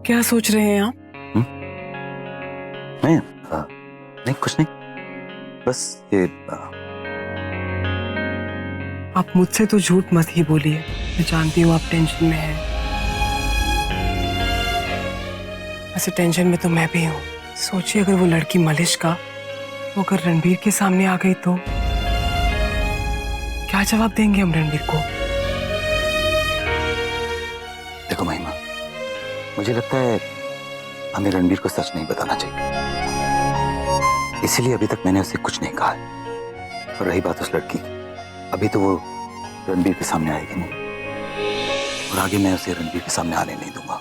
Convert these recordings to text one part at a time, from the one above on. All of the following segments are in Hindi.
क्या सोच रहे हैं आप? नहीं कुछ नहीं, बस ये आप मुझसे तो झूठ मत ही बोलिए, मैं जानती हूँ आप टेंशन में हैं। वैसे टेंशन में तो मैं भी हूँ। सोचिए अगर वो लड़की मलिष्का वो अगर रणबीर के सामने आ गई तो क्या जवाब देंगे हम रणबीर को? देखो महिमा, मुझे लगता है हमें रणबीर को सच नहीं बताना चाहिए, इसीलिए अभी तक मैंने उसे कुछ नहीं कहा। और रही बात उस लड़की की, अभी तो वो रणबीर के सामने आएगी नहीं, और आगे मैं उसे रणबीर के सामने आने नहीं दूंगा।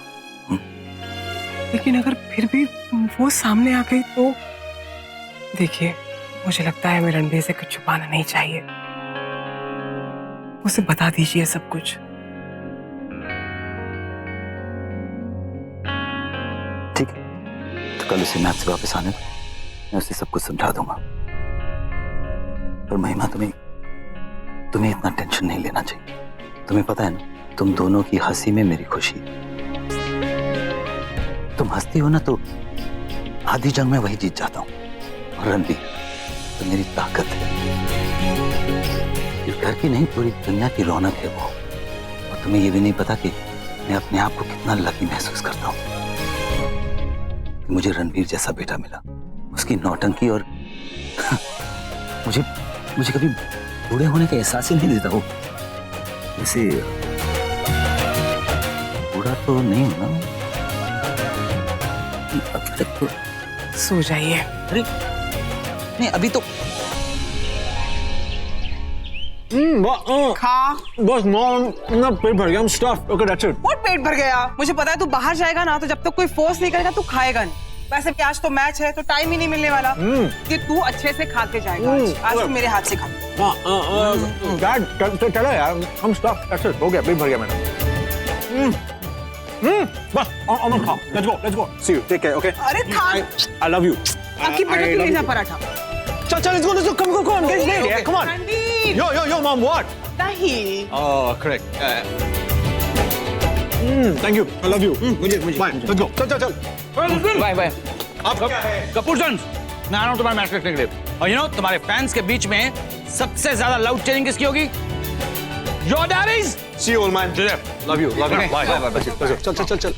लेकिन अगर फिर भी वो सामने आ गई तो? देखिए, मुझे लगता है हमें रणबीर से कुछ छुपाना नहीं चाहिए, उसे बता दीजिए सब कुछ। ठीक है, तो कल उसे मैप से वापस आने दो, मैं उसे सब कुछ समझा दूंगा। और महिमा, तुम्हें इतना टेंशन नहीं लेना चाहिए। तुम्हें पता है ना, तुम दोनों की हंसी में मेरी खुशी है। तुम हंसती हो ना तो आधी जंग में वही जीत जाता हूं। और रणबीर तो मेरी ताकत है, इस घर की नहीं पूरी दुनिया की रौनक है वो। और तुम्हें ये भी नहीं पता कि मैं अपने आप को कितना लकी महसूस करता हूँ कि मुझे रणबीर जैसा बेटा मिला। उसकी नौटंकी और मुझे कभी बूढ़े होने का एहसास ही नहीं देता वो। वैसे बूढ़ा तो नहीं हूं ना अभी तक तो। सो जाइए। अरे नहीं, अभी तो खा। बस मॉम, ना पेट भर गया, I'm stuffed. Okay, that's it. और पेट भर गया? मुझे पता है तू बाहर जाएगा ना तो जब तक कोई फोर्स नहीं करेगा तू खाएगा नहीं। वैसे भी आज तो मैच है तो टाइम ही नहीं मिलने वाला कि तू अच्छे से खा के जाएगा। आज तू मेरे हाथ से खा। Dad, चलो यार, I'm stuffed. That's it. हो गया, पेट भर गया मेरा। बस, I'm on call. Let's go. See you. Take care, okay? अरे खा। I love you. आपकी बेटे तू ले जा पराठा। चल, let's go. Come on. Get ready. Come on. Ranbir. Yo, mom, what? नहीं। Oh, correct. Thank you. I love you. मुझे. Bye. Let's go. चल. बाय आप कपूर सन्स, मैं आ रहा हूँ तुम्हारे मैच देखने के लिए। और यू नो, तुम्हारे फैंस के बीच में सबसे ज्यादा लाउड चेयरिंग किसकी होगी? Your daddies. See you, old man. Love you. Okay. Bye. चल.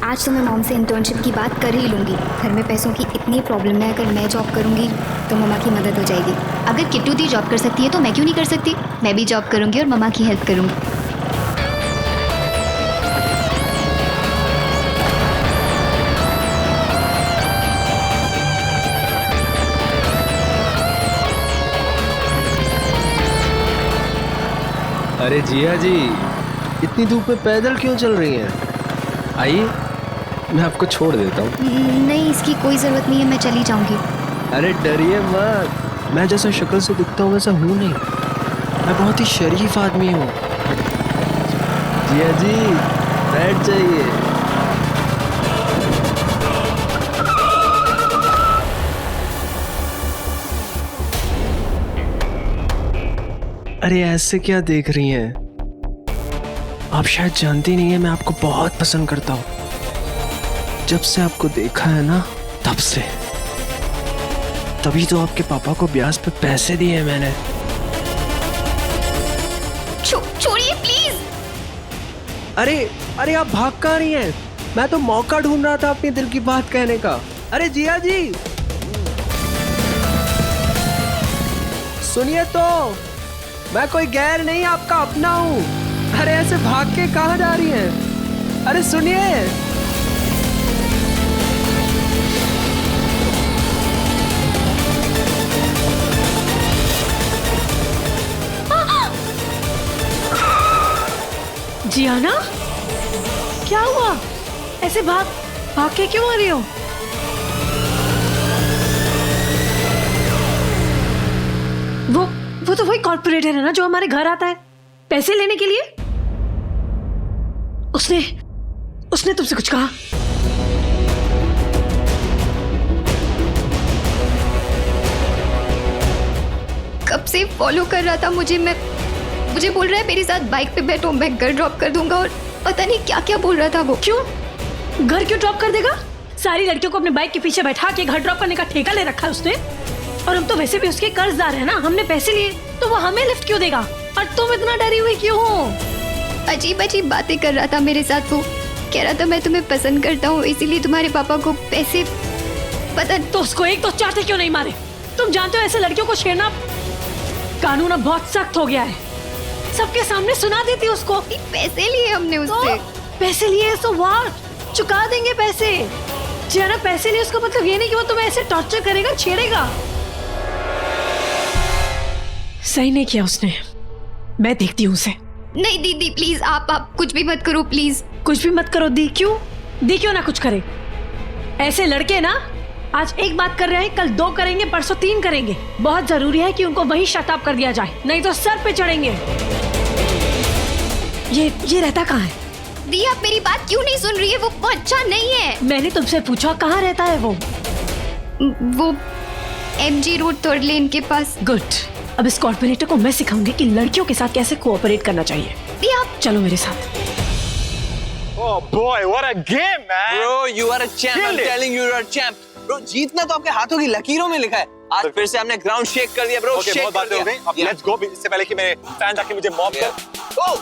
आज तो मैं मॉम से इंटर्नशिप की बात कर ही लूँगी। घर में पैसों की इतनी प्रॉब्लम है, अगर मैं जॉब करूँगी तो मम्मा की मदद हो जाएगी। अगर किट्टू दी जॉब कर सकती है तो मैं क्यों नहीं कर सकती? मैं भी जॉब करूँगी और मम्मा की हेल्प करूँगी। अरे जिया जी, इतनी धूप में पैदल क्यों चल रही हैं? आइए, मैं आपको छोड़ देता हूँ। नहीं, इसकी कोई ज़रूरत नहीं है, मैं चली जाऊँगी। अरे डरिए मत, मैं जैसा शक्ल से दिखता हूँ वैसा हूँ नहीं। मैं बहुत ही शरीफ आदमी हूँ। जिया जी, बैठ जाइए। अरे ऐसे क्या देख रही हैं? आप शायद जानती नहीं है मैं आपको बहुत पसंद करता हूँ। जब से आपको देखा है ना, तब से। तभी तो आपके पापा को ब्याज पे पैसे दिए मैंने। छोड़िए प्लीज। अरे आप भाग कहाँ रही हैं? मैं तो मौका ढूंढ रहा था अपने दिल की बात कहने का। अरे जिया जी, सुनिए तो, मैं कोई गैर नहीं, आपका अपना हूँ। अरे ऐसे भाग के कहाँ जा रही हैं? अरे सुनिए। जियाना, क्या हुआ? ऐसे भाग के क्यों आ रही हो? वो तो वही कॉर्पोरेटर है ना जो हमारे घर आता है पैसे लेने के लिए। उसने तुमसे कुछ कहा? कब से फॉलो कर रहा था मुझे बोल रहा है मेरे साथ बाइक पे बैठो, मैं घर ड्रॉप कर दूंगा, और पता नहीं क्या क्या बोल रहा था वो। क्यों? घर क्यों ड्रॉप कर देगा? सारी लड़कियों को अपने बाइक के पीछे बैठा के घर ड्रॉप करने का ठेका ले रखा है उसने। और हम तो वैसे भी उसके कर्जदार है ना, हमने पैसे लिए तो वो हमें लिफ्ट क्यों देगा? और तुम इतना डरी हुई क्यों हो? अजीब अजीब बातें कर रहा था मेरे साथ वो। कह रहा था मैं तुम्हें पसंद करता हूँ, इसीलिए तुम्हारे पापा को पैसे पता। तो उसको एक तो चाटे क्यों नहीं मारे? तुम जानते हो ऐसे लड़कियों को छेड़ना कानून अब बहुत सख्त हो गया है। सबके सामने सुना देती उसको। पैसे लिए हमने उससे। पैसे लिए तो व्हाट? चुका देंगे पैसे। जरा पैसे लिए उसका मतलब ये नहीं कि वो तुम्हें ऐसे टॉर्चर करेगा, छेड़ेगा। सही नहीं किया उसने। मैं देखती हूँ उसे। नहीं दीदी प्लीज, आप कुछ भी मत करो प्लीज। कुछ भी मत करो। दी क्यों ना कुछ करे? ऐसे लड़के ना आज एक बात कर रहे हैं, कल 2 करेंगे, परसों 3 करेंगे। बहुत जरूरी है कि उनको वहीं शट अप कर दिया जाए, नहीं तो सर पे चढ़ेंगे। ये रहता कहाँ है? दी आप मेरी बात क्यों नहीं सुन रही है? वो अच्छा नहीं है। मैंने तुमसे पूछा कहाँ रहता है वो? MG रोड 3rd लेन के पास। गुड। अब इस कॉर्पोरेटर को मैं सिखाऊंगी कि लड़कियों के साथ कैसे कोऑपरेट करना चाहिए। दी आप चलो मेरे साथ। Oh boy, what a game, man! Bro, you are a champ. I'm telling you, you are a champ. Bro, जीतना तो आपके हाथों की लकीरों में लिखा है। आज फिर से हमने ग्राउंड शेक कर दिया, bro. Okay, शेक बहुत कर बातें हो दिया। गई। अब let's go इससे पहले कि मेरे फैन आके मुझे मॉब कर। Oh.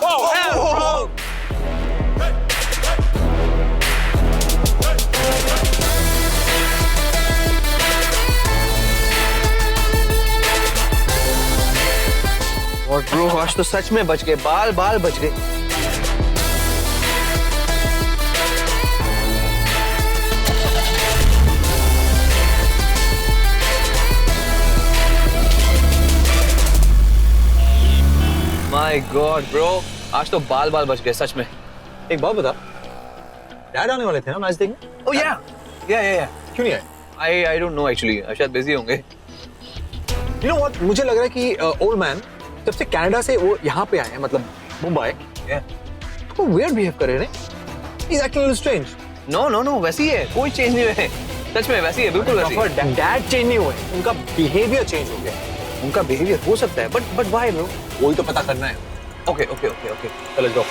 और ब्रो आज तो सच में बच गए, बाल बच गए। माय गॉड ब्रो, आज तो बाल बच गए सच में। एक बात बता, डैड आने वाले थे ना मैच देखने? Oh yeah. क्यों नहीं आए? I don't know actually. शायद बिजी होंगे। You know what? मुझे लग रहा है कि ओल्ड मैन जब से कनाडा से वो यहाँ पे आए हैं, मतलब मुंबई, तो weird behave कर रहे हैं। He's acting a little strange. No, वैसे ही है, कोई चेंज नहीं हुए हैं। सच में वैसे ही है, बिल्कुल वैसे ही। डैड चेंज नहीं हुए, उनका बिहेवियर चेंज हो गया। उनका बिहेवियर हो सकता है, बट व्हाई ब्रो? वही तो पता करना है। ओके चलो जाओ।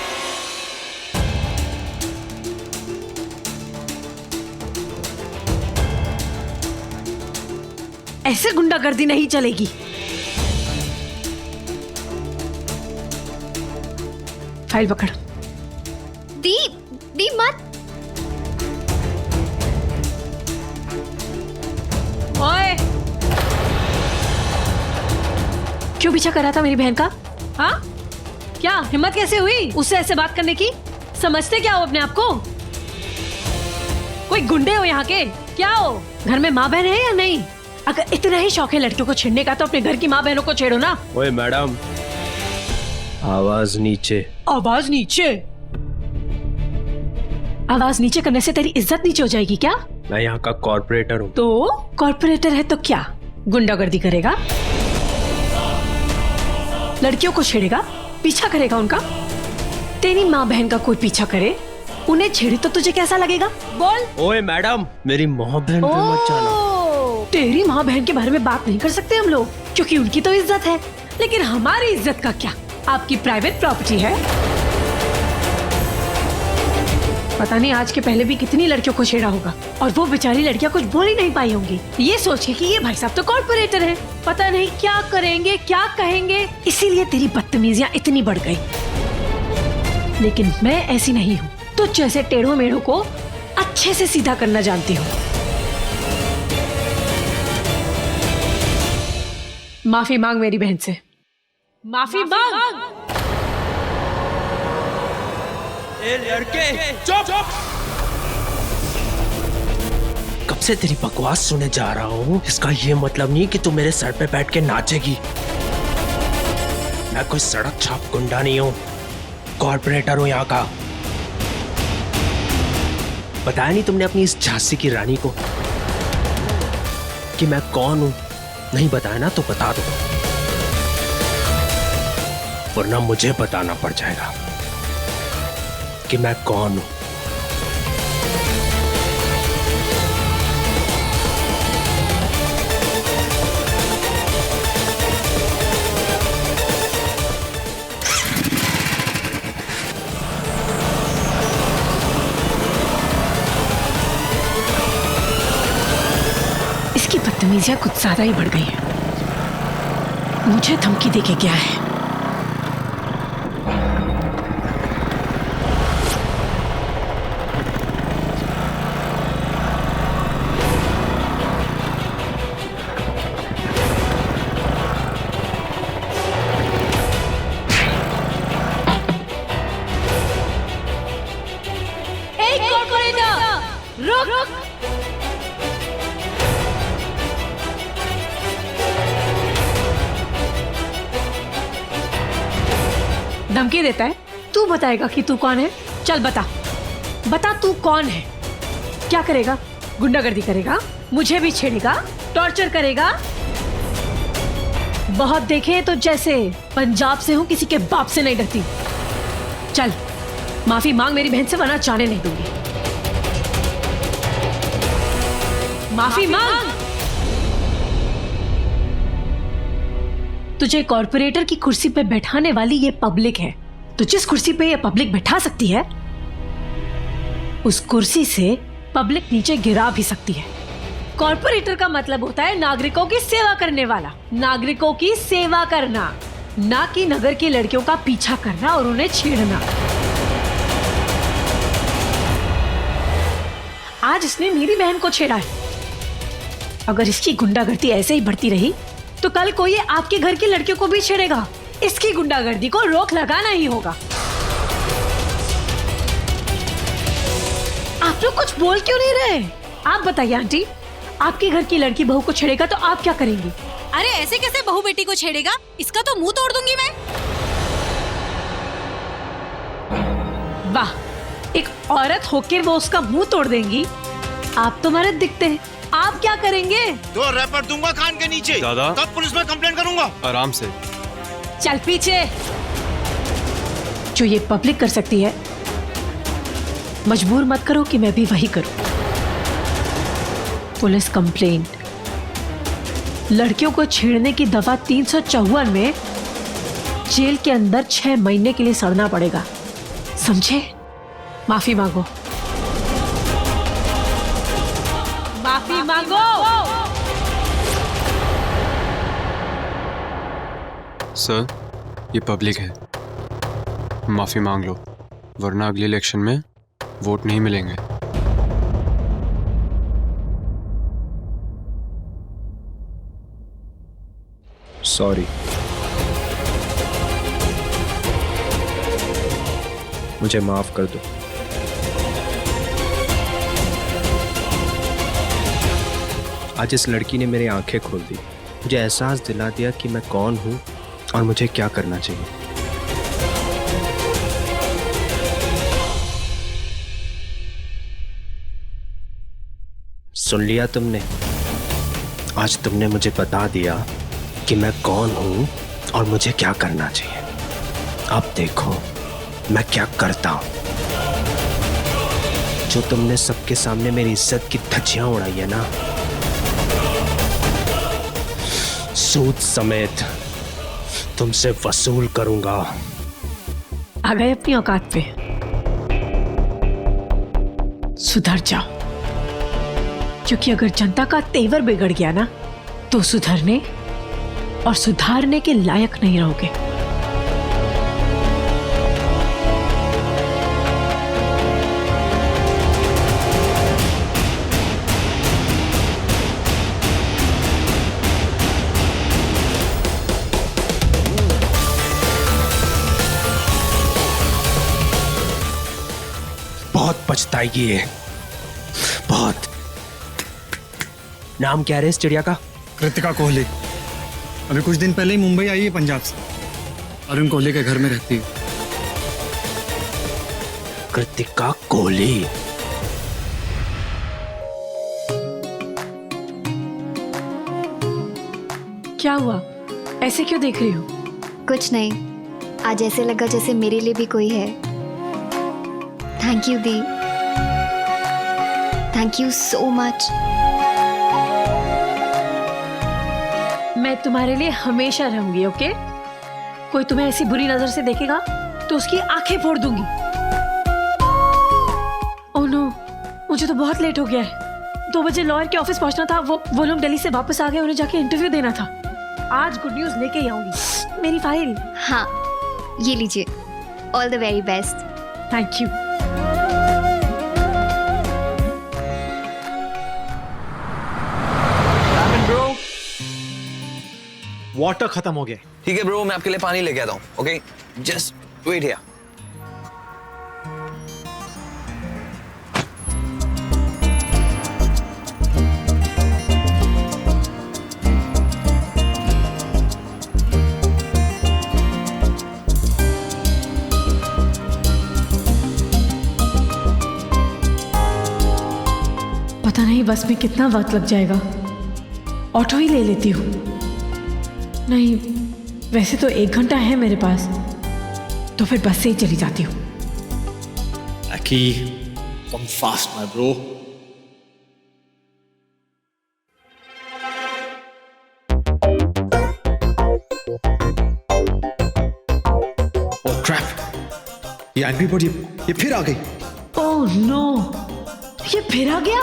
ऐसे गुंडागर्दी नहीं चलेगी। फाइल पकड़। दी मत। ओए, क्यों पीछा कर रहा था मेरी बहन का? हाँ, क्या हिम्मत कैसे हुई उससे ऐसे बात करने की? समझते क्या हो अपने आप को? कोई गुंडे हो यहाँ के? क्या हो? घर में माँ बहन है या नहीं? अगर इतना ही शौक है लड़कियों को छेड़ने का तो अपने घर की माँ बहनों को छेड़ो ना। ओए मैडम, आवाज नीचे। आवाज नीचे? आवाज नीचे करने से तेरी इज्जत नीचे हो जाएगी क्या? मैं यहाँ का कॉर्पोरेटर हूँ। तो कॉर्पोरेटर है तो क्या गुंडागर्दी करेगा? लड़कियों को छेड़ेगा, पीछा करेगा उनका? तेरी माँ बहन का कोई पीछा करे, उन्हें छेड़े तो तुझे कैसा लगेगा? बोल। ओए मैडम, मेरी माँ बहन पे मत जाना। तेरी माँ बहन के बारे में बात नहीं कर सकते हम लोग, क्योंकि उनकी तो इज्जत है, लेकिन हमारी इज्जत का क्या? आपकी प्राइवेट प्रॉपर्टी है। पता नहीं आज के पहले भी कितनी लड़कियों को छेड़ा होगा और वो बेचारी लड़कियां कुछ बोल ही नहीं पाई होंगी, ये सोच के कि ये भाई साहब तो कॉर्पोरेटर हैं, पता नहीं क्या करेंगे क्या कहेंगे, इसीलिए तेरी बदतमीजियां इतनी बढ़ गई। लेकिन मैं ऐसी नहीं हूँ, तुझ जैसे टेढ़ों मेढ़ों को अच्छे से सीधा करना जानती हूँ। माफी मांग मेरी बहन से, माफी मांग। लड़के चुप! कब से तेरी बकवास सुने जा रहा हूँ, इसका ये मतलब नहीं कि तू मेरे सर पे बैठ के नाचेगी। मैं कोई सड़क छाप गुंडा नहीं हूँ, कॉर्पोरेटर हूँ यहाँ का। बताया नहीं तुमने अपनी इस झांसी की रानी को कि मैं कौन हूँ? नहीं बताया ना तो बता दो, वरना मुझे बताना पड़ जाएगा कि मैं कौन हूं। इसकी बदतमीजियां कुछ ज्यादा ही बढ़ गई हैं। मुझे धमकी देके क्या है? रुक! धमकी देता है? तू बताएगा कि तू कौन है? चल बता तू कौन है? क्या करेगा? गुंडागर्दी करेगा? मुझे भी छेड़ेगा? टॉर्चर करेगा? बहुत देखे तो जैसे पंजाब से हूँ, किसी के बाप से नहीं डरती। चल माफी मांग मेरी बहन से, वरना जाने नहीं दूंगी। माफी मांग। तुझे कॉर्पोरेटर की कुर्सी पे बैठाने वाली ये पब्लिक है। तो जिस कुर्सी पे ये पब्लिक बैठा सकती है, उस कुर्सी से पब्लिक नीचे गिरा भी सकती है। कॉर्पोरेटर का मतलब होता है नागरिकों की सेवा करने वाला। नागरिकों की सेवा करना, ना कि नगर की लड़कियों का पीछा करना और उन्हें छेड़ना। आज इसने मेरी बहन को छेड़ा है। अगर इसकी गुंडागर्दी ऐसे ही बढ़ती रही तो कल कोई आपके घर की लड़कियों को भी छेड़ेगा। इसकी गुंडागर्दी को रोक लगाना ही होगा। आप लोग कुछ बोल क्यों नहीं रहे? आप बताइए आंटी, आपके घर की लड़की बहू को छेड़ेगा तो आप क्या करेंगी? अरे ऐसे कैसे बहू बेटी को छेड़ेगा? इसका तो मुंह तोड़ दूंगी मैं। वाह, एक औरत होकर वो उसका मुंह तोड़ देंगी। आप तो मर्द दिखते हैं, आप क्या करेंगे? दो रैपर दूंगा कान के नीचे। दादा, तब पुलिस में कंप्लेंट करूंगा। आराम से। चल पीछे। जो ये पब्लिक कर सकती है, मजबूर मत करो कि मैं भी वही करूं। पुलिस कंप्लेंट, लड़कियों को छेड़ने की दफा 354 में जेल के अंदर 6 महीने के लिए सड़ना पड़ेगा, समझे? माफी मांगो, माफी मांगो। सर, ये पब्लिक है, माफी मांग लो, वरना अगले इलेक्शन में वोट नहीं मिलेंगे। सॉरी, मुझे माफ कर दो। आज इस लड़की ने मेरी आंखें खोल दी, मुझे एहसास दिला दिया कि मैं कौन हूं और मुझे क्या करना चाहिए। सुन लिया तुमने? आज तुमने मुझे बता दिया कि मैं कौन हूं और मुझे क्या करना चाहिए। अब देखो मैं क्या करता हूं। जो तुमने सबके सामने मेरी इज्जत की धज्जियां उड़ाई है ना, सूद समेत तुमसे वसूल करूंगा। आ गए अपनी औकात पे, सुधर जाओ, क्योंकि अगर जनता का तेवर बिगड़ गया ना तो सुधरने और सुधारने के लायक नहीं रहोगे। बहुत पछताएगी ये, बहुत। नाम क्या है इस चिड़िया का? कृतिका कोहली। अभी कुछ दिन पहले ही मुंबई आई है पंजाब से। अरुण कोहली के घर में रहती है। कृतिका कोहली? क्या हुआ, ऐसे क्यों देख रही हो? कुछ नहीं, आज ऐसे लगा जैसे मेरे लिए भी कोई है। Thank you the, thank you so much. मैं तुम्हारे लिए हमेशा रहूंगी, ओके? कोई तुम्हें ऐसी बुरी नजर से देखेगा तो उसकी आंखें फोड़ दूंगी। ओह नो, मुझे तो बहुत लेट हो गया है। 2 बजे लॉयर के ऑफिस पहुंचना था। वो लोग दिल्ली से वापस आ गए, उन्हें जाके इंटरव्यू देना था। आज गुड न्यूज लेके ही आऊंगी। मेरी फाइल। हाँ, ये लीजिए। All the very best. Thank you. Water खत्म हो गया। ठीक है ब्रो, मैं आपके लिए पानी लेके आता हूँ। Okay, just wait here. पता नहीं बस में कितना वक्त लग जाएगा। ऑटो ही ले लेती हूँ। नहीं, वैसे तो 1 घंटा है मेरे पास, तो फिर बस से ही चली जाती हूँ। Aki, come fast, my bro. Oh crap! ये एंग्री बर्ड ये फिर आ गई। ओह नो, ये फिर आ गया।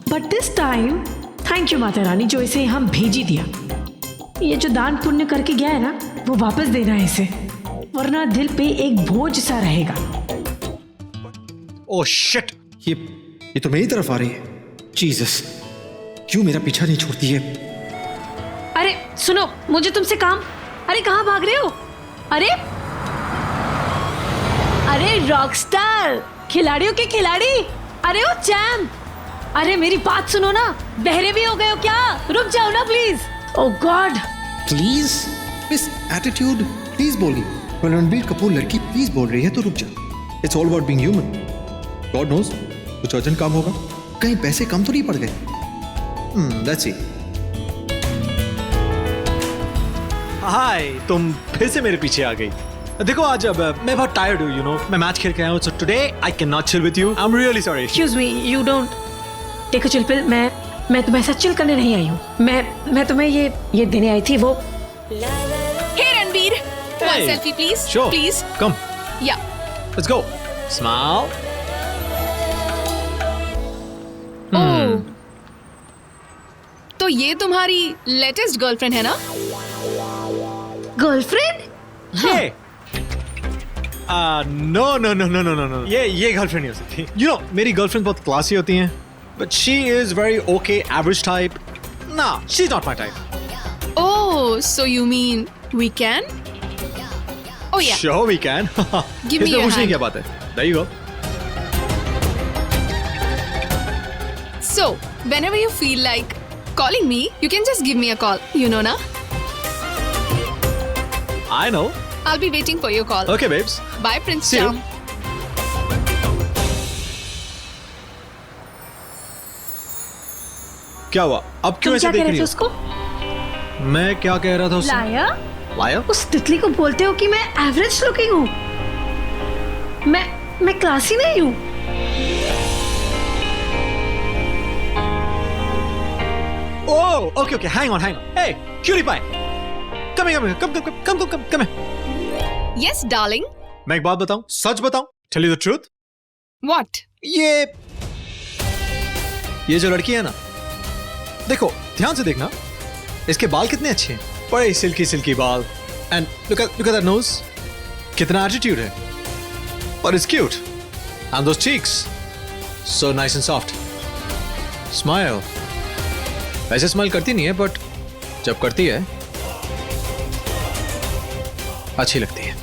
But this time thank you Mata Rani, जो इसे हम भेज ही दिया। ये जो दान पुण्य करके गया है ना, वो वापस देना है इसे, वरना दिल पे एक बोझ सा रहेगा। ओह शिट, ये तो मेरी तरफ आ रही है। जीसस, क्यों मेरा पीछा नहीं छोड़ती है? अरे सुनो, मुझे तुमसे काम। अरे कहाँ भाग रहे हो? अरे अरे रॉकस्टार, खिलाड़ियों के खिलाड़ी। अरे ओ चैम्प, अरे मेरी बात सुनो ना, बहरे भी हो गए हो क्या? रुक जाओ ना please. Oh God. Please miss attitude, please बोली। रणबीर कपूर लड़की प्लीज बोल रही है तो रुक जा। It's all about being human. God knows कुछ अर्जेंट काम होगा, कहीं पैसे कम तो नहीं पड़ गए। Let's see. हाय, तुम फिर से मेरे पीछे आ गई। देखो आज अब मैं बहुत टायर्ड हूँ, यू नो, मैं मैच खेल के आया हूँ, so today I can not chill with you. I am really sorry. Excuse me, you don't take a chill pill. मैं तुम्हें ऐसा चिल करने नहीं आई हूँ। मैं तुम्हें ये देने आई थी। वो हे Ranbir, one selfie please. Sure. Please. Come. Yeah. Let's go. Smile. ओह, तो ये तुम्हारी लेटेस्ट गर्लफ्रेंड है ना? गर्लफ्रेंड? ये नो, ये गर्लफ्रेंड नहीं हो सकती। यू नो, मेरी गर्लफ्रेंड बहुत क्लासी होती हैं, but she is very okay average type. ना, she is not my type. Oh, so you mean we can? Oh yeah. Sure we can. Give me इसमें your पूछने hand. क्या बात है? There you go. So, whenever you feel like calling me, you can just give me a call. You know na? I know. I'll be waiting for your call. Okay, babes. Bye, Prince See you. Charm. क्या हुआ? अब क्यों तुम ऐसे क्या देख कह रही रहे थे हो? उसको? मैं क्या कह रहा था उससे? लायर? लायर? उस तितली को बोलते हो कि मैं एवरेज लुकिंग हूँ? मैं क्लासी नहीं हूँ। Oh, okay. Hang on. Hey, cutie pie. Come here. Come here. Yes, darling. मैं एक बात बताऊं, सच बताऊं, tell you the truth. What? ये जो लड़की है ना, देखो ध्यान से देखना, इसके बाल कितने अच्छे हैं, बड़े सिल्की बाल, and look at that nose, कितना एटीट्यूड है, but it's cute, and those cheeks, so nice and soft. Smile. वैसे स्माइल करती नहीं है, बट जब करती है अच्छी लगती है।